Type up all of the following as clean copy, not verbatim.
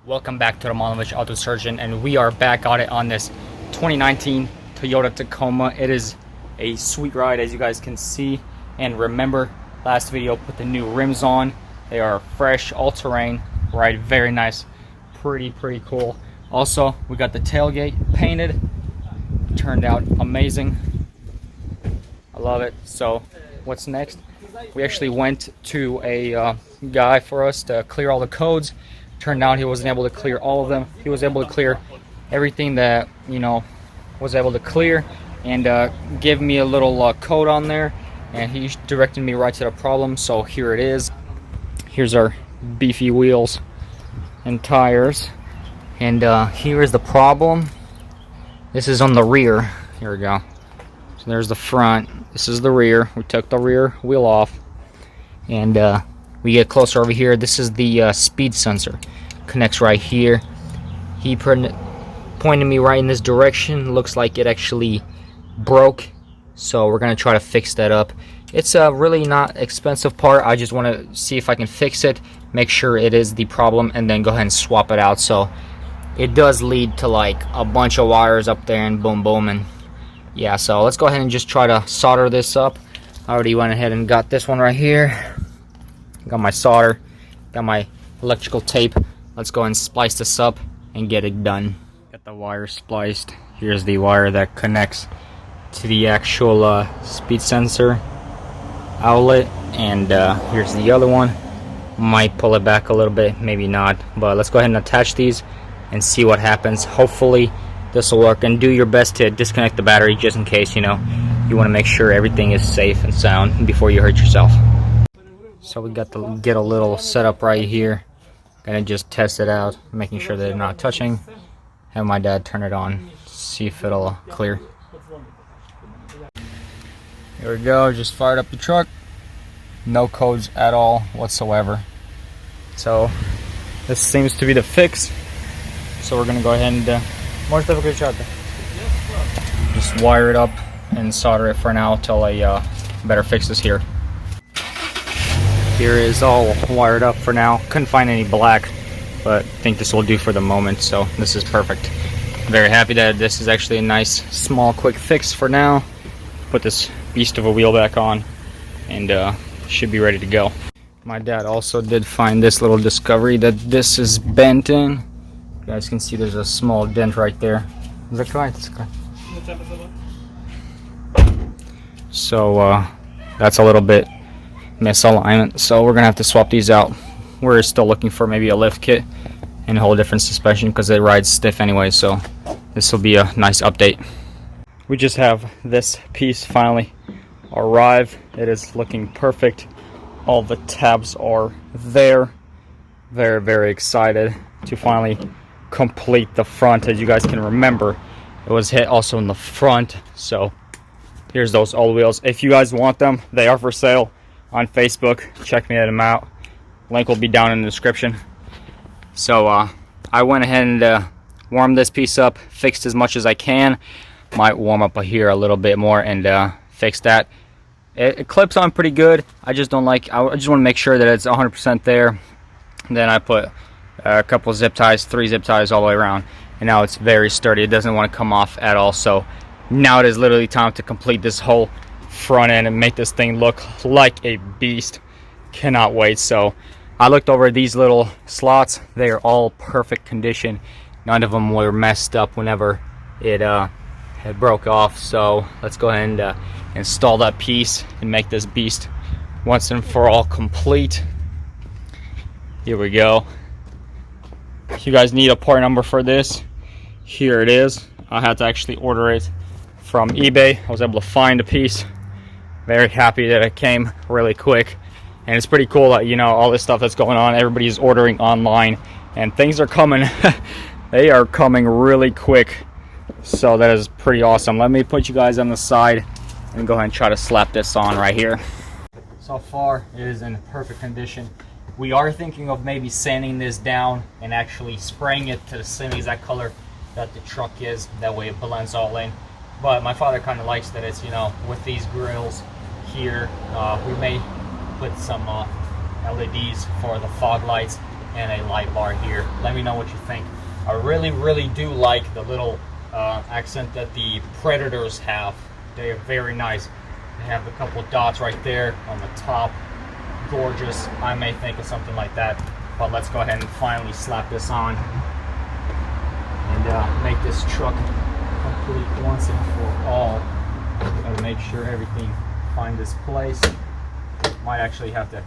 Welcome back to Romanovich Auto Surgeon, and we are back at it on this 2019 Toyota Tacoma. It is a sweet ride, as you guys can see. And remember, last video put the new rims on. They are fresh, all-terrain, ride very nice, pretty cool. Also, we got the tailgate painted, turned out amazing. I love it. So, what's next? We actually went to a guy for us to clear all the codes. Turned out he wasn't able to clear all of them. He was able to clear everything that, was able to clear, and give me a little code on there, and he directed me right to the problem. So here it is. Here's our beefy wheels and tires, and here is the problem. This is on the rear. Here we go. So there's the front. This is the rear. We took the rear wheel off, and we get closer over here. This is the speed sensor. Connects right here. He pointed me right in this direction. Looks like it actually broke, so we're gonna try to fix that up. It's a really not expensive part. I just want to see if I can fix it, make sure it is the problem, and then go ahead and swap it out. So it does lead to like a bunch of wires up there, and boom, and yeah. So let's go ahead and just try to solder this up. I already went ahead and got this one right here. Got my solder, got my electrical tape. Let's go and splice this up and get it done. Got the wire spliced. Here's the wire that connects to the actual speed sensor outlet, and here's the other one. Might pull it back a little bit, maybe not, but let's go ahead and attach these and see what happens. Hopefully this will work, and do your best to disconnect the battery just in case. You want to make sure everything is safe and sound before you hurt yourself. So we got to get a little setup right here. Gonna just test it out, making sure that they're not touching. Have my dad turn it on, see if it'll clear. Here we go, just fired up the truck. No codes at all whatsoever. So this seems to be the fix. So we're gonna go ahead and just wire it up and solder it for now till I better fix this here. Here is all wired up for now. Couldn't find any black, but I think this will do for the moment, so this is perfect. Very happy that this is actually a nice, small, quick fix for now. Put this beast of a wheel back on, and should be ready to go. My dad also did find this little discovery that this is bent in. You guys can see there's a small dent right there. So that's a little bit misalignment, so we're gonna have to swap these out. We're still looking for maybe a lift kit and a whole different suspension because it rides stiff anyway, so this will be a nice update. We just have this piece finally arrive. It is looking perfect. All the tabs are there. Very excited to finally complete the front. As you guys can remember, it was hit also in the front. So here's those old wheels. If you guys want them, they are for sale on Facebook. Check me them out. Link will be down in the description. So I went ahead and warmed this piece up, fixed as much as I can. Might warm up here a little bit more and fix that. It clips on pretty good. I just don't like, I just want to make sure that it's 100% there. And then I put a couple zip ties, 3 zip ties all the way around, and now it's very sturdy. It doesn't want to come off at all. So now it is literally time to complete this whole front end and make this thing look like a beast. Cannot wait. So I looked over these little slots. They are all perfect condition. None of them were messed up whenever it had broke off. So let's go ahead and install that piece and make this beast once and for all complete. Here we go. If you guys need a part number for this, here it is. I had to actually order it from eBay. I was able to find a piece. Very happy that it came really quick, and it's pretty cool that all this stuff that's going on, everybody's ordering online and things are coming. They are coming really quick, so that is pretty awesome. Let me put you guys on the side and go ahead and try to slap this on right here. So far it is in perfect condition. We are thinking of maybe sanding this down and actually spraying it to the same exact color that the truck is. That way it blends all in. But my father kind of likes that it's, with these grills here. We may put some LEDs for the fog lights and a light bar here. Let me know what you think. I really do like the little accent that the Predators have. They are very nice. They have a couple dots right there on the top. Gorgeous. I may think of something like that, but let's go ahead and finally slap this on and make this truck complete once and for all. Gotta make sure everything finds its place. Might actually have to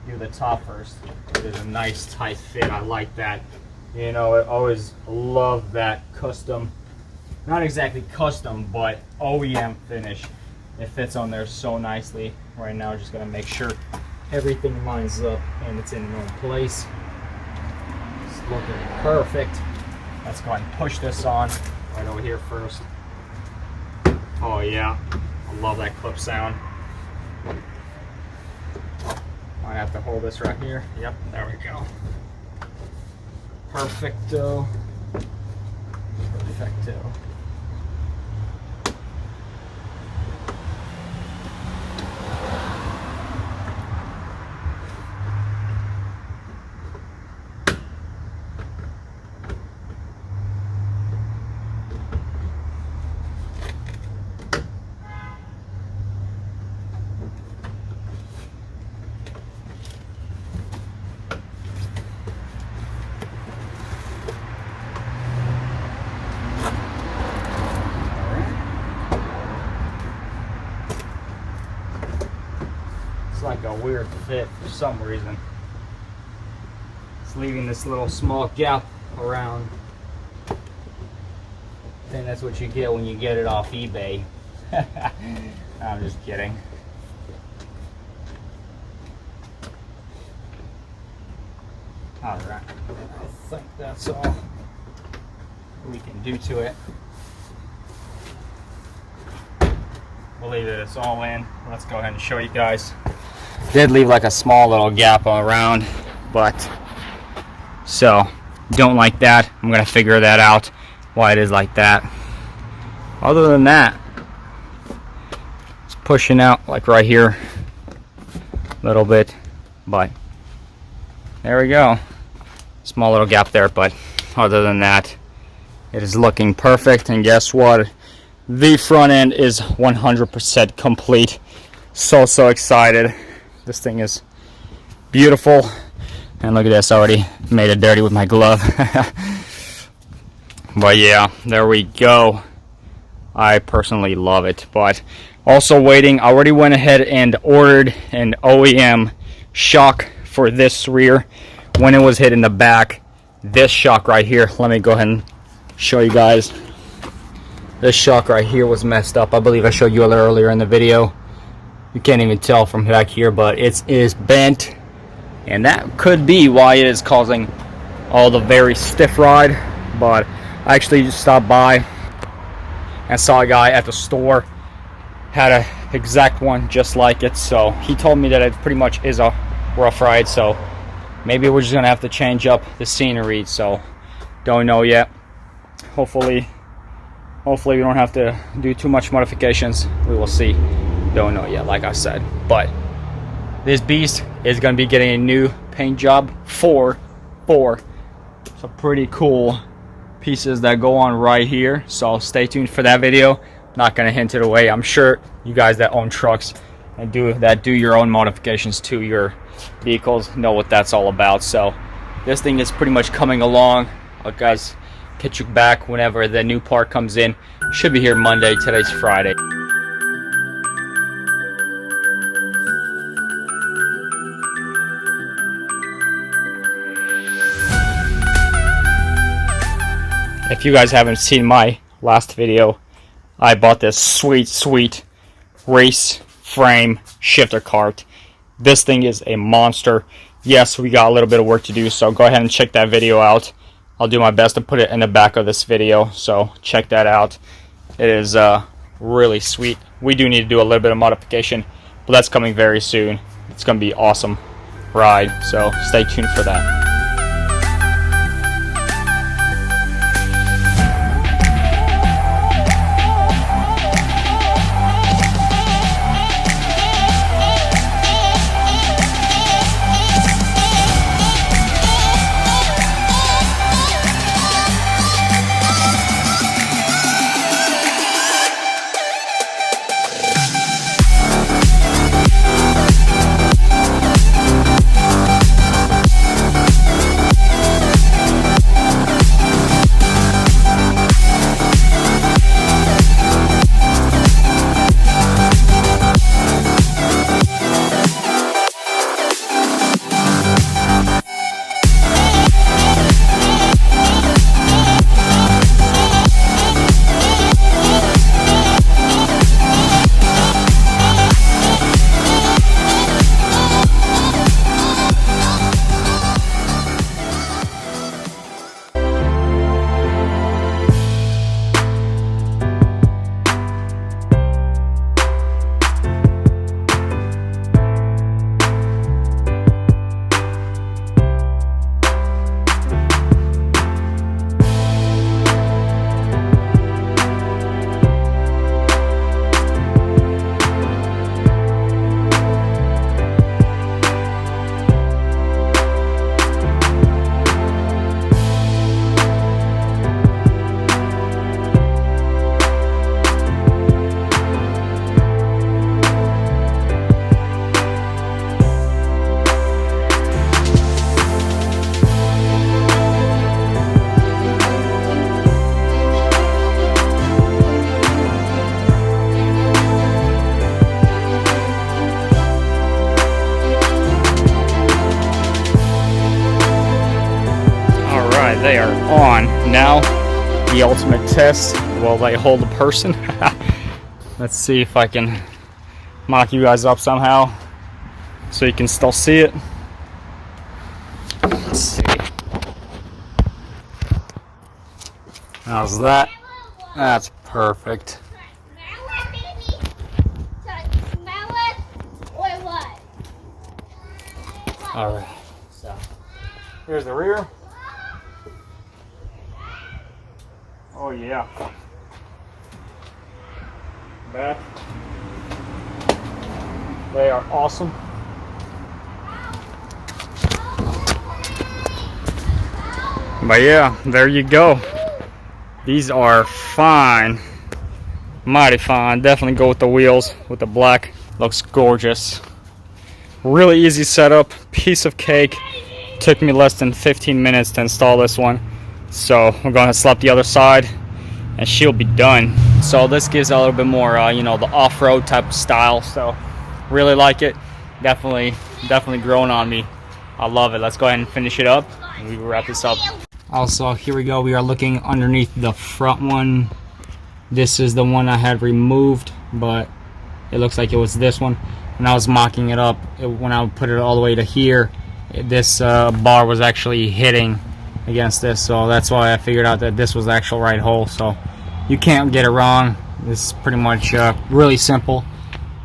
do the top first. It is a nice tight fit. I like that. You know, I always love that custom, not exactly custom, but OEM finish. It fits on there so nicely. Right now, just gonna make sure everything lines up and it's in one place. It's looking perfect. Let's go ahead and push this on right over here first. Oh yeah, I love that clip sound. I have to hold this right here. Yep, there we go. Perfecto. Perfecto. It's like a weird fit for some reason. It's leaving this little small gap around. I think that's what you get when you get it off eBay. I'm just kidding. Alright, I think that's all we can do to it. Believe that it's all in. Let's go ahead and show you guys. Did leave like a small little gap around, but so don't like that. I'm gonna figure that out why it is like that. Other than that, it's pushing out like right here a little bit, but there we go. Small little gap there, but other than that, it is looking perfect. And guess what? The front end is 100% complete. So excited. This thing is beautiful. And look at this, I already made it dirty with my glove. But yeah, there we go. I personally love it. But also waiting, I already went ahead and ordered an OEM shock for this rear. When it was hit in the back, this shock right here, let me go ahead and show you guys. This shock right here was messed up. I believe I showed you earlier in the video. You can't even tell from back here, but it is bent. And that could be why it is causing all the very stiff ride. But I actually just stopped by and saw a guy at the store. Had a exact one just like it. So he told me that it pretty much is a rough ride. So maybe we're just going to have to change up the scenery. So don't know yet. Hopefully we don't have to do too much modifications. We will see. Don't know yet, like I said. But this beast is going to be getting a new paint job for some pretty cool pieces that go on right here. So stay tuned for that video. Not going to hint it away. I'm sure you guys that own trucks and do your own modifications to your vehicles know what that's all about. So this thing is pretty much coming along. Guys, catch you back whenever the new part comes in. Should be here Monday. Today's Friday. If you guys haven't seen my last video, I bought this sweet race frame shifter cart. This thing is a monster. Yes, we got a little bit of work to do, so go ahead and check that video out. I'll do my best to put it in the back of this video, so check that out. It is really sweet. We do need to do a little bit of modification, but that's coming very soon. It's going to be an awesome ride, so stay tuned for that. right, they are on now. The ultimate test. Will they hold a person? Let's see if I can mock you guys up somehow so you can still see it. Let's see. How's that? That's perfect. Alright, so here's the rear. Oh yeah. Back. They are awesome. But yeah, there you go. These are fine. Mighty fine. Definitely go with the wheels, with the black. Looks gorgeous. Really easy setup, piece of cake. Took me less than 15 minutes to install this one. So we're going to slap the other side and she'll be done. So this gives a little bit more, you know, the off-road type of style. So really like it. Definitely growing on me. I love it. Let's go ahead and finish it up and we will wrap this up. Also, here we go. We are looking underneath the front one. This is the one I had removed, but it looks like it was this one. When I was mocking it up, when I put it all the way to here, this bar was actually hitting against this, so that's why I figured out that this was the actual right hole. So you can't get it wrong. This is pretty much really simple.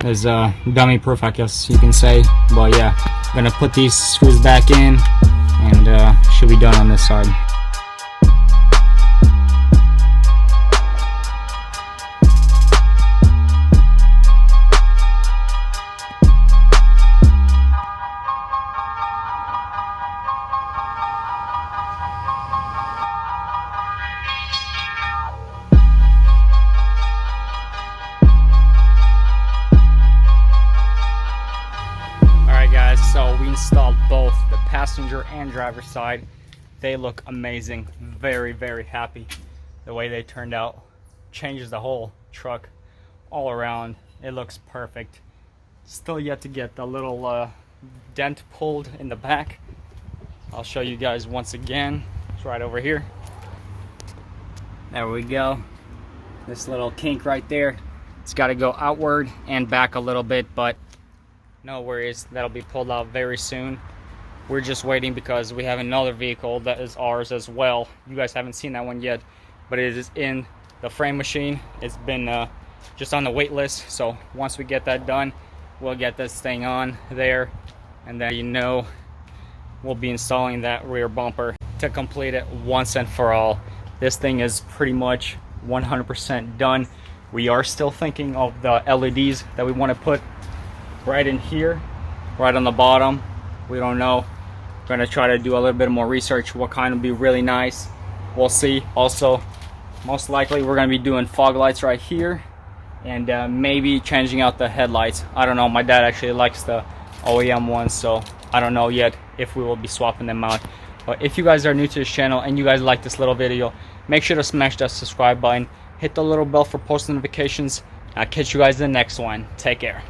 It's dummy proof, I guess you can say. But yeah, I'm gonna put these screws back in and should be done on this side. So we installed both the passenger and driver side. They look amazing. Very, very happy the way they turned out. Changes the whole truck all around. It looks perfect. Still yet to get the little dent pulled in the back. I'll show you guys once again. It's right over here. There we go. This little kink right there. It's got to go outward and back a little bit, but no worries, that'll be pulled out very soon. We're just waiting because we have another vehicle that is ours as well. You guys haven't seen that one yet, but it is in the frame machine. It's been just on the wait list, so once we get that done, we'll get this thing on there, and then, you know, we'll be installing that rear bumper to complete it once and for all. This thing is pretty much 100% done. We are still thinking of the LEDs that we want to put right in here, right on the bottom. We don't know. We're gonna try to do a little bit more research. What kind would be really nice? We'll see. Also, most likely we're gonna be doing fog lights right here, and maybe changing out the headlights. I don't know. My dad actually likes the OEM ones, so I don't know yet if we will be swapping them out. But if you guys are new to this channel and you guys like this little video, make sure to smash that subscribe button, hit the little bell for post notifications. I'll catch you guys in the next one. Take care.